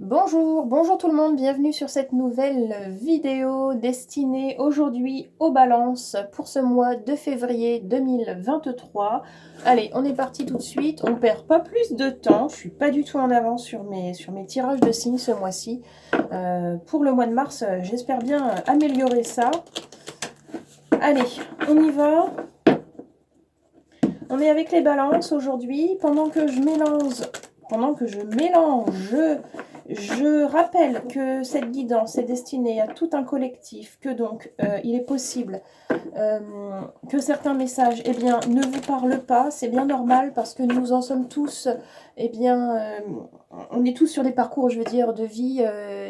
Bonjour tout le monde, bienvenue sur cette nouvelle vidéo destinée aujourd'hui aux balances pour ce mois de février 2023. Allez, on est parti tout de suite, on perd pas plus de temps, je suis pas du tout en avance sur mes tirages de signes ce mois-ci. Pour le mois de mars, j'espère bien améliorer ça. Allez, on y va. On est avec les balances aujourd'hui, pendant que je mélange, je rappelle que cette guidance est destinée à tout un collectif, que donc il est possible que certains messages ne vous parlent pas. C'est bien normal parce que nous en sommes tous, on est tous sur des parcours, je veux dire, de vie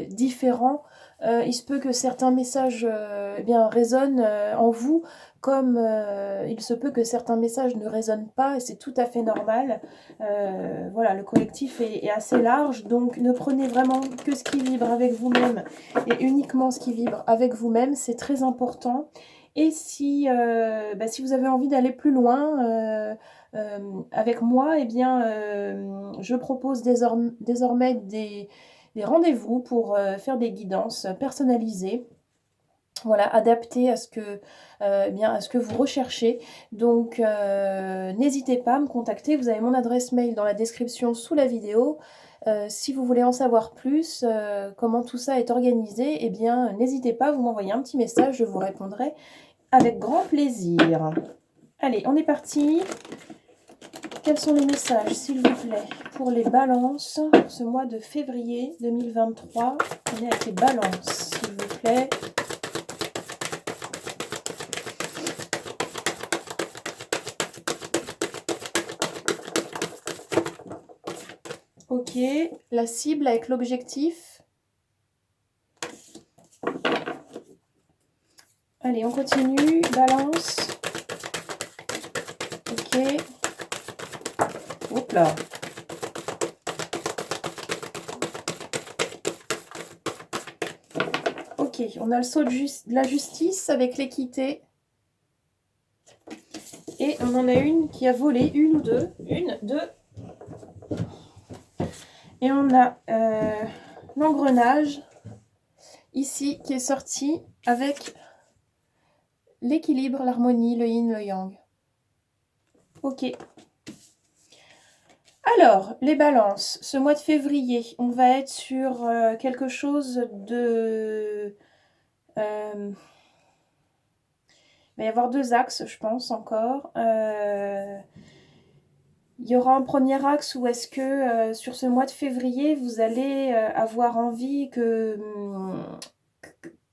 différents. Il se peut que certains messages résonnent en vous, comme il se peut que certains messages ne résonnent pas, et c'est tout à fait normal. Voilà, le collectif est assez large, donc ne prenez vraiment que ce qui vibre avec vous-même, et uniquement ce qui vibre avec vous-même, c'est très important. Et si vous avez envie d'aller plus loin avec moi, je propose désormais des rendez-vous pour faire des guidances personnalisées. Voilà, adaptées à ce que vous recherchez. Donc, n'hésitez pas à me contacter. Vous avez mon adresse mail dans la description sous la vidéo. Si vous voulez en savoir plus, comment tout ça est organisé, n'hésitez pas, vous m'envoyez un petit message, je vous répondrai avec grand plaisir. Allez, on est parti. Quels sont les messages, s'il vous plaît, pour les balances pour ce mois de février 2023? On est avec les balances, s'il vous plaît. Ok, la cible avec l'objectif. Allez, on continue. Balance. Ok. Hop là. Ok, on a le saut de la justice avec l'équité. Et on en a une qui a volé, une ou deux. Une, deux. Et on a l'engrenage ici qui est sorti avec l'équilibre, l'harmonie, le yin, le yang. Ok. Alors, les balances, ce mois de février, on va être sur quelque chose de... il va y avoir deux axes, je pense, encore. Il y aura un premier axe où est-ce que sur ce mois de février, vous allez avoir envie qu'il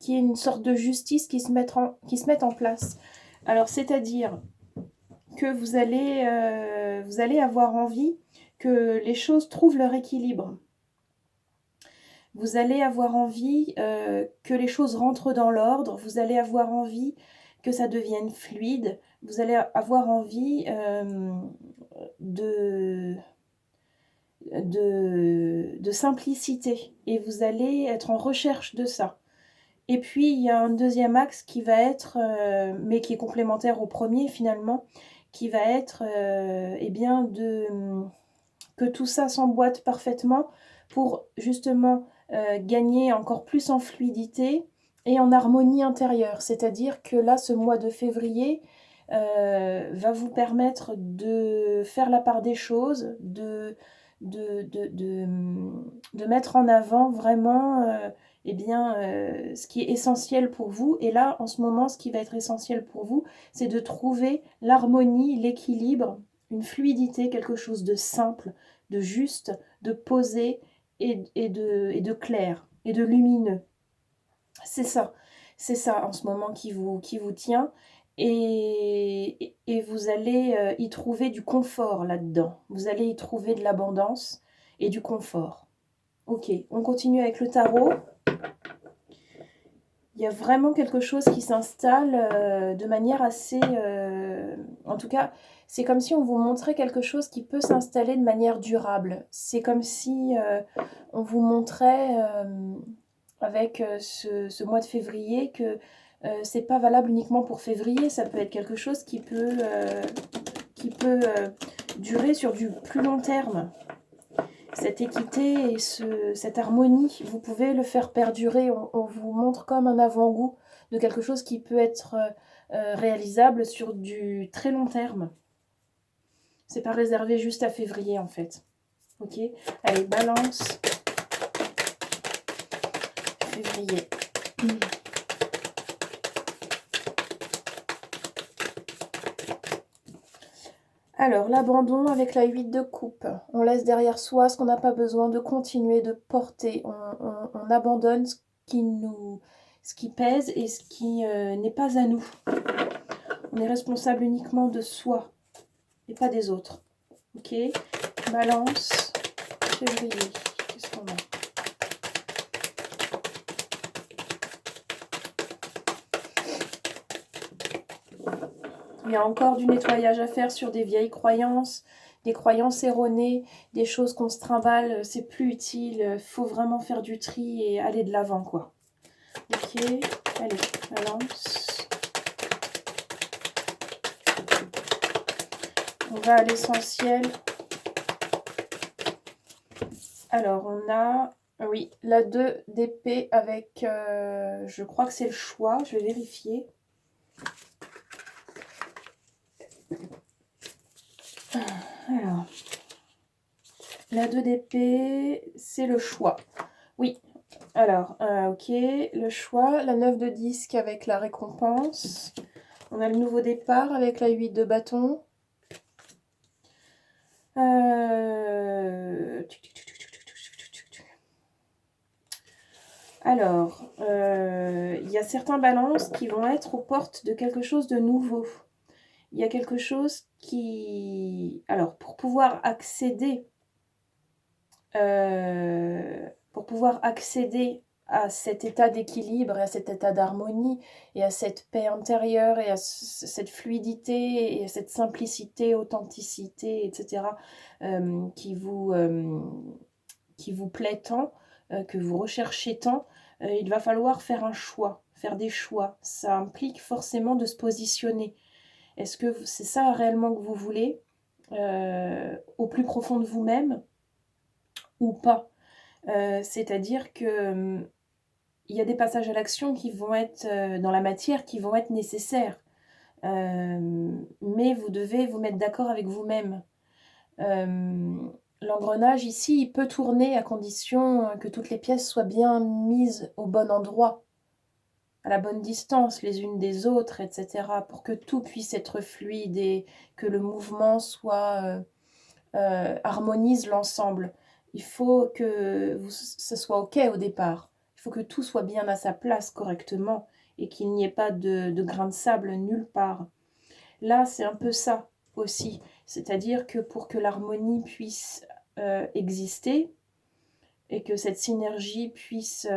y ait une sorte de justice qui se mette en place. Alors, c'est-à-dire que vous allez avoir envie que les choses trouvent leur équilibre. Vous allez avoir envie que les choses rentrent dans l'ordre. Vous allez avoir envie que ça devienne fluide. Vous allez avoir envie de simplicité. Et vous allez être en recherche de ça. Et puis, il y a un deuxième axe qui va être, mais qui est complémentaire au premier finalement, qui va être que tout ça s'emboîte parfaitement pour justement gagner encore plus en fluidité et en harmonie intérieure. C'est-à-dire que là, ce mois de février va vous permettre de faire la part des choses, de mettre en avant vraiment ce qui est essentiel pour vous. Et là, en ce moment, ce qui va être essentiel pour vous, c'est de trouver l'harmonie, l'équilibre, une fluidité, quelque chose de simple, de juste, de posé et de clair et de lumineux. C'est ça en ce moment qui vous tient. Et vous allez y trouver du confort là-dedans. Vous allez y trouver de l'abondance et du confort. Ok, on continue avec le tarot. Il y a vraiment quelque chose qui s'installe de manière assez... en tout cas, c'est comme si on vous montrait quelque chose qui peut s'installer de manière durable. C'est comme si on vous montrait avec ce mois de février que c'est pas valable uniquement pour février. Ça peut être quelque chose qui peut durer sur du plus long terme. cette équité et cette harmonie, vous pouvez le faire perdurer. On vous montre comme un avant-goût de quelque chose qui peut être réalisable sur du très long terme. C'est pas réservé juste à février en fait. Ok, allez, balance. Février. Alors, l'abandon avec la 8 de coupe. On laisse derrière soi ce qu'on n'a pas besoin de continuer de porter. On abandonne ce qui pèse et ce qui n'est pas à nous. On est responsable uniquement de soi et pas des autres. Ok, balance, février. Qu'est-ce qu'on a? Il y a encore du nettoyage à faire sur des vieilles croyances, des croyances erronées, des choses qu'on se trimballe, c'est plus utile, il faut vraiment faire du tri et aller de l'avant, quoi. Ok, allez, balance. On va à l'essentiel. Alors, on a, oui, la 2 d'épée avec, je crois que c'est le choix, je vais vérifier. Alors, la 2 d'épée, c'est le choix. Oui, alors, ok, le choix, la 9 de disque avec la récompense. On a le nouveau départ avec la 8 de bâton. Alors, il y a certains balances qui vont être aux portes de quelque chose de nouveau. Il y a quelque chose qui... Alors, pour pouvoir accéder à cet état d'équilibre, et à cet état d'harmonie, et à cette paix intérieure, et à cette fluidité, et à cette simplicité, authenticité, etc., qui vous plaît tant, que vous recherchez tant, il va falloir faire un choix, faire des choix. Ça implique forcément de se positionner. Est-ce que c'est ça réellement que vous voulez, au plus profond de vous-même, ou pas? C'est-à-dire que il y a des passages à l'action qui vont être dans la matière, qui vont être nécessaires. Mais vous devez vous mettre d'accord avec vous-même. L'engrenage ici, il peut tourner à condition que toutes les pièces soient bien mises au bon endroit, à la bonne distance les unes des autres, etc., pour que tout puisse être fluide et que le mouvement harmonise l'ensemble. Il faut que ce soit OK au départ. Il faut que tout soit bien à sa place correctement et qu'il n'y ait pas de grain de sable nulle part. Là, c'est un peu ça aussi. C'est-à-dire que pour que l'harmonie puisse exister et que cette synergie puisse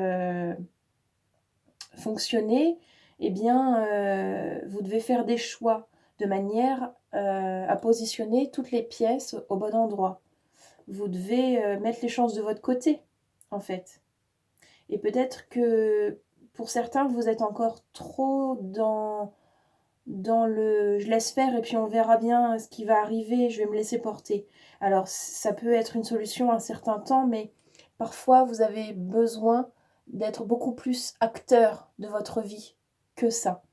fonctionner, eh bien, vous devez faire des choix de manière à positionner toutes les pièces au bon endroit. Vous devez mettre les chances de votre côté, en fait. Et peut-être que pour certains, vous êtes encore trop dans le je laisse faire et puis on verra bien ce qui va arriver, je vais me laisser porter. Alors ça peut être une solution un certain temps, mais parfois vous avez besoin d'être beaucoup plus acteur de votre vie que ça.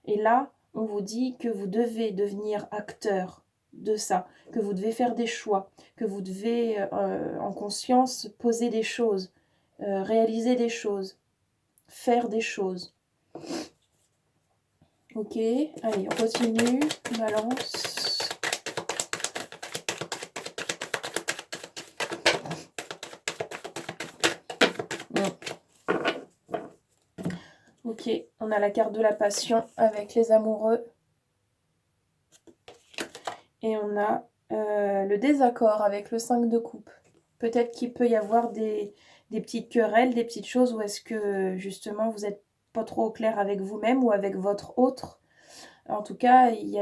Et là, on vous dit que vous devez devenir acteur de ça, que vous devez faire des choix, que vous devez en conscience poser des choses, réaliser des choses, faire des choses. Ok, allez, on continue, balance. Ok, on a la carte de la passion avec les amoureux. Et on a le désaccord avec le 5 de coupe. Peut-être qu'il peut y avoir des petites querelles, des petites choses où est-ce que justement vous n'êtes pas trop au clair avec vous-même ou avec votre autre. En tout cas, il y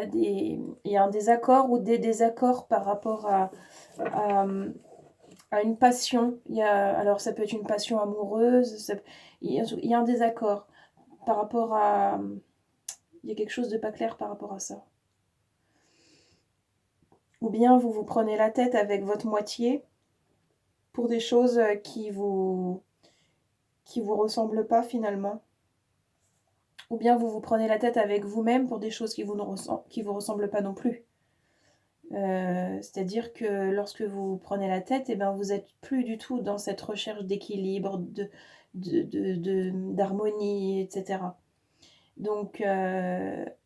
a un désaccord ou des désaccords par rapport à une passion. Alors ça peut être une passion amoureuse, il y a un désaccord par rapport à... Il y a quelque chose de pas clair par rapport à ça. Ou bien vous vous prenez la tête avec votre moitié pour des choses qui vous ressemblent pas finalement. Ou bien vous vous prenez la tête avec vous-même pour des choses qui vous ressemblent pas non plus. C'est-à-dire que lorsque vous prenez la tête, eh ben, vous êtes plus du tout dans cette recherche d'équilibre, d'harmonie, etc. Donc,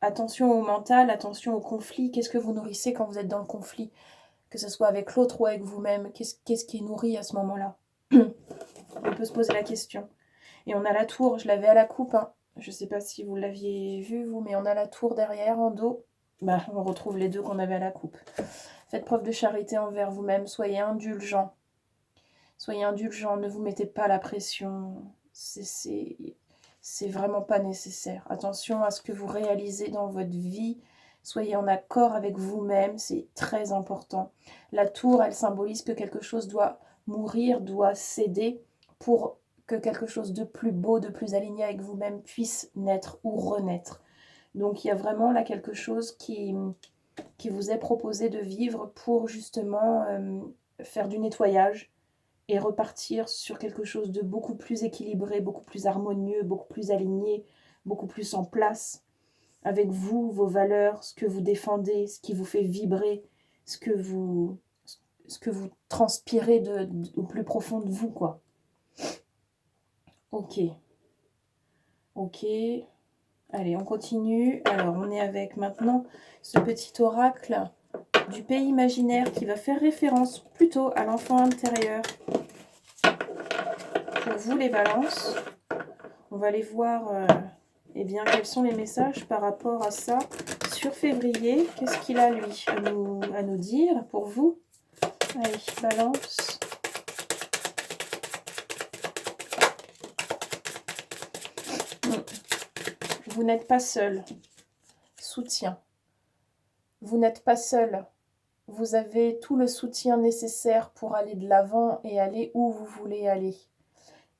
attention au mental, attention au conflit. Qu'est-ce que vous nourrissez quand vous êtes dans le conflit? Que ce soit avec l'autre ou avec vous-même. Qu'est-ce qui est nourri à ce moment-là? On peut se poser la question. Et on a la tour, je l'avais à la coupe, hein. Je ne sais pas si vous l'aviez vu, vous, mais on a la tour derrière, en dos. Bah, on retrouve les deux qu'on avait à la coupe. Faites preuve de charité envers vous-même, soyez indulgents. Soyez indulgents, ne vous mettez pas la pression. C'est vraiment pas nécessaire. Attention à ce que vous réalisez dans votre vie. Soyez en accord avec vous-même, c'est très important. La tour, elle symbolise que quelque chose doit mourir, doit céder pour que quelque chose de plus beau, de plus aligné avec vous-même puisse naître ou renaître. Donc il y a vraiment là quelque chose qui vous est proposé de vivre pour justement faire du nettoyage et repartir sur quelque chose de beaucoup plus équilibré, beaucoup plus harmonieux, beaucoup plus aligné, beaucoup plus en place avec vous, vos valeurs, ce que vous défendez, ce qui vous fait vibrer, ce que vous transpirez au plus profond de vous, quoi. Ok. Ok. Allez, on continue. Alors, on est avec maintenant ce petit oracle du pays imaginaire qui va faire référence plutôt à l'enfant intérieur. Pour vous, les balances, on va aller voir eh bien, quels sont les messages par rapport à ça sur février. Qu'est-ce qu'il a, lui, à nous dire pour vous? Allez, balance. Vous n'êtes pas seul. Soutien. Vous n'êtes pas seul. Vous avez tout le soutien nécessaire pour aller de l'avant et aller où vous voulez aller.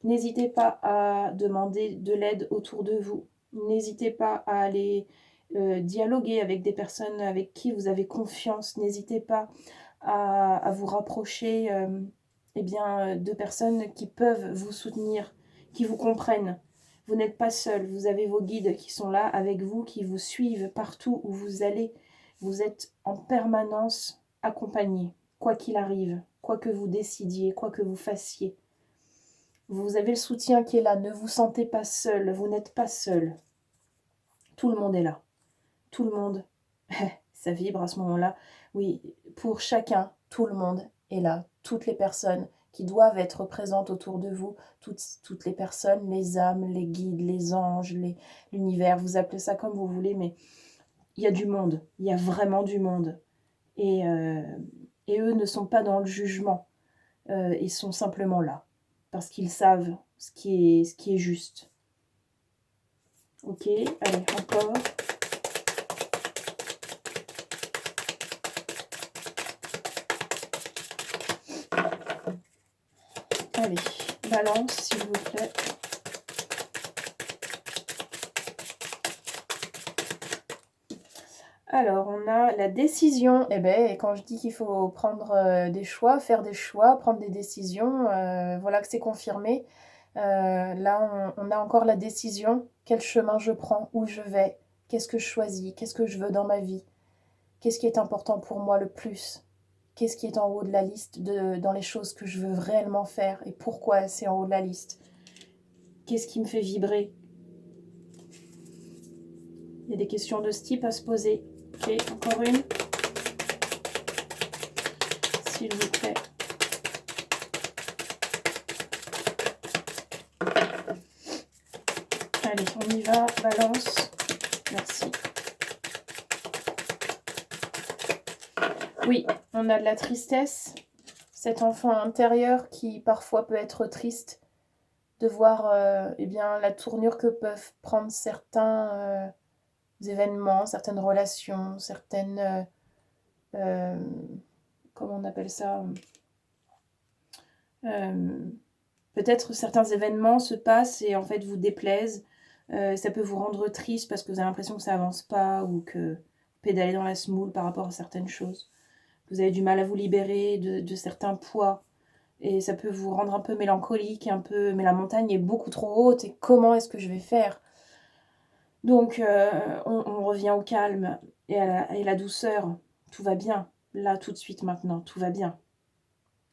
N'hésitez pas à demander de l'aide autour de vous. N'hésitez pas à aller dialoguer avec des personnes avec qui vous avez confiance. N'hésitez pas à vous rapprocher eh bien, de personnes qui peuvent vous soutenir, qui vous comprennent. Vous n'êtes pas seul, vous avez vos guides qui sont là avec vous, qui vous suivent partout où vous allez. Vous êtes en permanence accompagné, quoi qu'il arrive, quoi que vous décidiez, quoi que vous fassiez. Vous avez le soutien qui est là, ne vous sentez pas seul, vous n'êtes pas seul. Tout le monde est là. Tout le monde, ça vibre à ce moment-là. Oui, pour chacun, tout le monde est là. Toutes les personnes qui doivent être présentes autour de vous, toutes les personnes, les âmes, les guides, les anges, l'univers, vous appelez ça comme vous voulez, mais il y a du monde, il y a vraiment du monde. Et eux ne sont pas dans le jugement, ils sont simplement là, parce qu'ils savent ce qui est juste. Ok, allez, encore. Allez, balance, s'il vous plaît. Alors, on a la décision. Eh bien, quand je dis qu'il faut prendre des choix, faire des choix, prendre des décisions, voilà que c'est confirmé. Là, on a encore la décision. Quel chemin je prends? Où je vais? Qu'est-ce que je choisis? Qu'est-ce que je veux dans ma vie? Qu'est-ce qui est important pour moi le plus? Qu'est-ce qui est en haut de la liste dans les choses que je veux réellement faire? Et pourquoi c'est en haut de la liste? Qu'est-ce qui me fait vibrer? Il y a des questions de ce type à se poser. Ok, encore une. S'il vous plaît. Allez, on y va. Balance. Merci. Oui, on a de la tristesse. Cet enfant intérieur qui parfois peut être triste de voir eh bien, la tournure que peuvent prendre certains événements, certaines relations, certaines... comment on appelle ça peut-être certains événements se passent et en fait vous déplaisent. Ça peut vous rendre triste parce que vous avez l'impression que ça avance pas ou que vous pédalez dans la semoule par rapport à certaines choses. Vous avez du mal à vous libérer de certains poids. et ça peut vous rendre un peu mélancolique, mais la montagne est beaucoup trop haute et comment est-ce que je vais faire? Donc on revient au calme et à la douceur. Tout va bien, là, tout de suite, maintenant, tout va bien.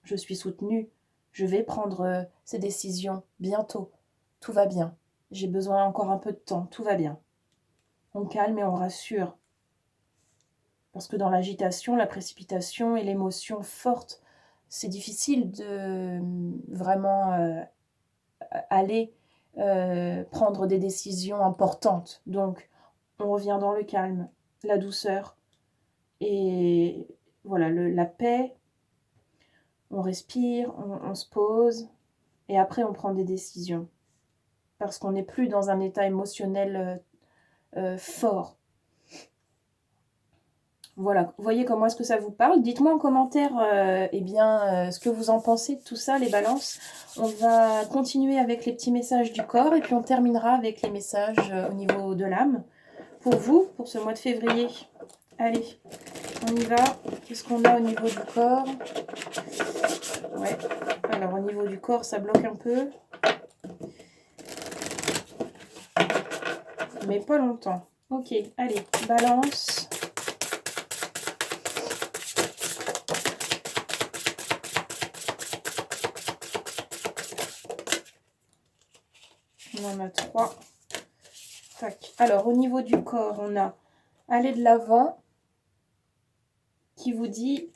Je suis soutenue, je vais prendre, ces décisions bientôt. Tout va bien. J'ai besoin encore un peu de temps, tout va bien. On calme et on rassure. Parce que dans l'agitation, la précipitation et l'émotion forte, c'est difficile de, vraiment, aller, prendre des décisions importantes. Donc on revient dans le calme, la douceur et voilà, la paix. On respire, on se pose et après on prend des décisions. Parce qu'on n'est plus dans un état émotionnel fort. Voilà, vous voyez comment est-ce que ça vous parle? Dites-moi en commentaire ce que vous en pensez de tout ça, les balances. On va continuer avec les petits messages du corps et puis on terminera avec les messages au niveau de l'âme. Pour vous, pour ce mois de février. Allez, on y va. Qu'est-ce qu'on a au niveau du corps? Ouais, alors au niveau du corps, ça bloque un peu. Mais pas longtemps. Ok, allez, balance. On en a 3. Tac. Alors, au niveau du corps, on a aller de l'avant qui vous dit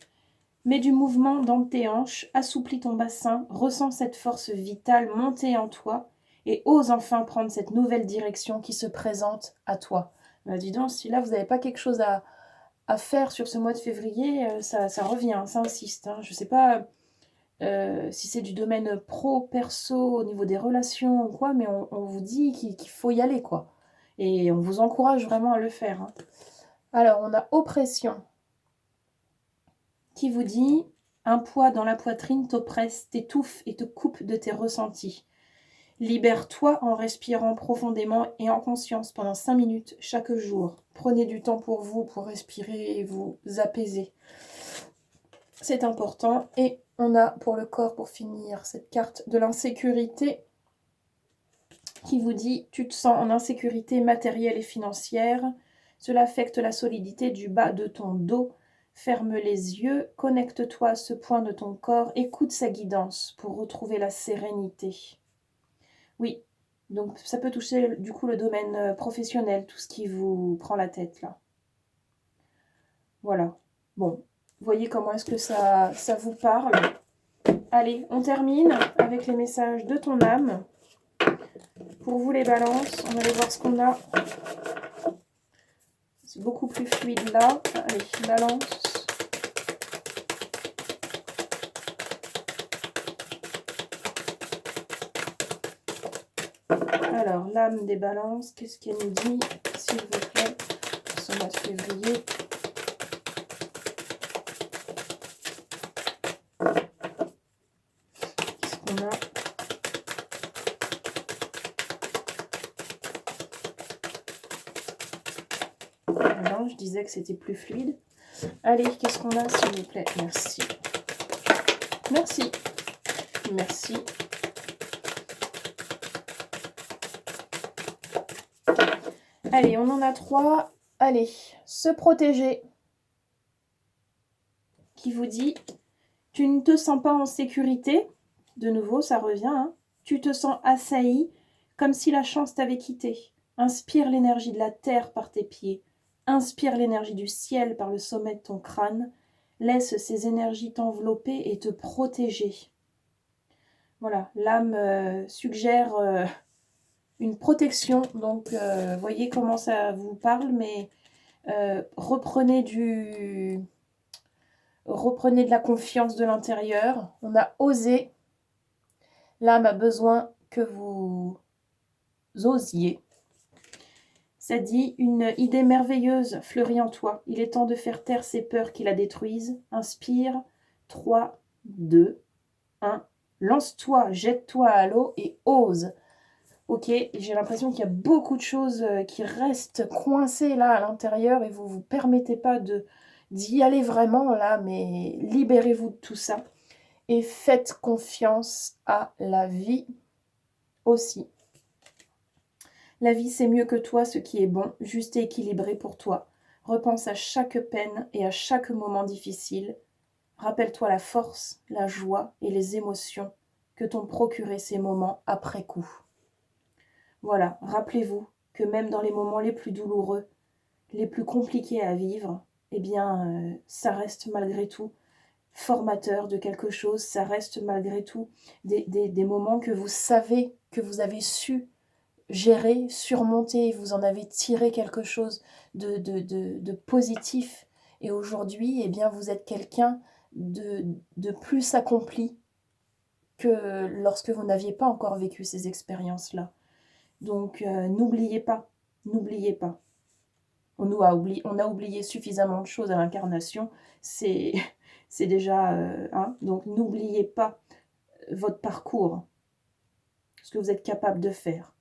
mets du mouvement dans tes hanches, assouplis ton bassin, ressens cette force vitale monter en toi et ose enfin prendre cette nouvelle direction qui se présente à toi. Bah, dis donc, si là vous n'avez pas quelque chose à faire sur ce mois de février, ça revient, ça insiste. Hein. Je ne sais pas si c'est du domaine pro, perso, au niveau des relations ou quoi, mais on vous dit qu'il faut y aller, quoi. Et on vous encourage vraiment à le faire. Hein. Alors, on a oppression qui vous dit un poids dans la poitrine t'oppresse, t'étouffe et te coupe de tes ressentis. Libère-toi en respirant profondément et en conscience pendant 5 minutes chaque jour. Prenez du temps pour vous, pour respirer et vous apaiser. C'est important. Et on a pour le corps, pour finir, cette carte de l'insécurité qui vous dit tu te sens en insécurité matérielle et financière. Cela affecte la solidité du bas de ton dos. Ferme les yeux, connecte-toi à ce point de ton corps, écoute sa guidance pour retrouver la sérénité. Oui, donc ça peut toucher du coup le domaine professionnel, tout ce qui vous prend la tête là. Voilà. Bon, voyez comment est-ce que ça vous parle. Allez, on termine avec les messages de ton âme. Pour vous les balances, on va aller voir ce qu'on a. C'est beaucoup plus fluide là. Allez, balance. Alors, l'âme des balances, qu'est-ce qu'elle nous dit, s'il vous plaît, pour ce mois de février? Qu'est-ce qu'on a? Voilà, je disais que c'était plus fluide. Allez, qu'est-ce qu'on a, s'il vous plaît? Merci. Merci. Merci. Allez, on en a 3. Allez, se protéger. Qui vous dit, tu ne te sens pas en sécurité. De nouveau, ça revient. Hein. Tu te sens assailli, comme si la chance t'avait quitté. Inspire l'énergie de la terre par tes pieds. Inspire l'énergie du ciel par le sommet de ton crâne. Laisse ces énergies t'envelopper et te protéger. Voilà, l'âme suggère une protection. Donc, voyez comment ça vous parle, mais reprenez de la confiance de l'intérieur. On a osé. L'âme a besoin que vous osiez. Ça dit, une idée merveilleuse fleurit en toi. Il est temps de faire taire ces peurs qui la détruisent. Inspire. 3, 2, 1. Lance-toi, jette-toi à l'eau et ose. Ok, j'ai l'impression qu'il y a beaucoup de choses qui restent coincées là à l'intérieur et vous ne vous permettez pas d'y aller vraiment là, mais libérez-vous de tout ça. et faites confiance à la vie aussi. La vie, c'est mieux que toi, ce qui est bon, juste et équilibré pour toi. Repense à chaque peine et à chaque moment difficile. Rappelle-toi la force, la joie et les émotions que t'ont procuré ces moments après coup. Voilà, rappelez-vous que même dans les moments les plus douloureux, les plus compliqués à vivre, eh bien, ça reste malgré tout formateur de quelque chose, ça reste malgré tout des moments que vous savez, que vous avez su gérer, surmonter, vous en avez tiré quelque chose de positif. Et aujourd'hui, eh bien, vous êtes quelqu'un de plus accompli que lorsque vous n'aviez pas encore vécu ces expériences-là. Donc, n'oubliez pas, n'oubliez pas. On a oublié suffisamment de choses à l'incarnation, c'est c'est déjà... hein, donc, n'oubliez pas votre parcours, ce que vous êtes capable de faire.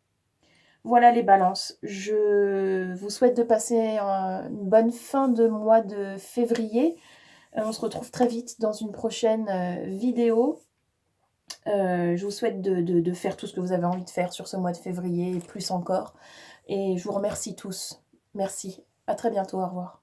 Voilà les balances. Je vous souhaite de passer une bonne fin de mois de février. On se retrouve très vite dans une prochaine vidéo. Je vous souhaite de faire tout ce que vous avez envie de faire sur ce mois de février et plus encore. Et je vous remercie tous. Merci. À très bientôt. Au revoir.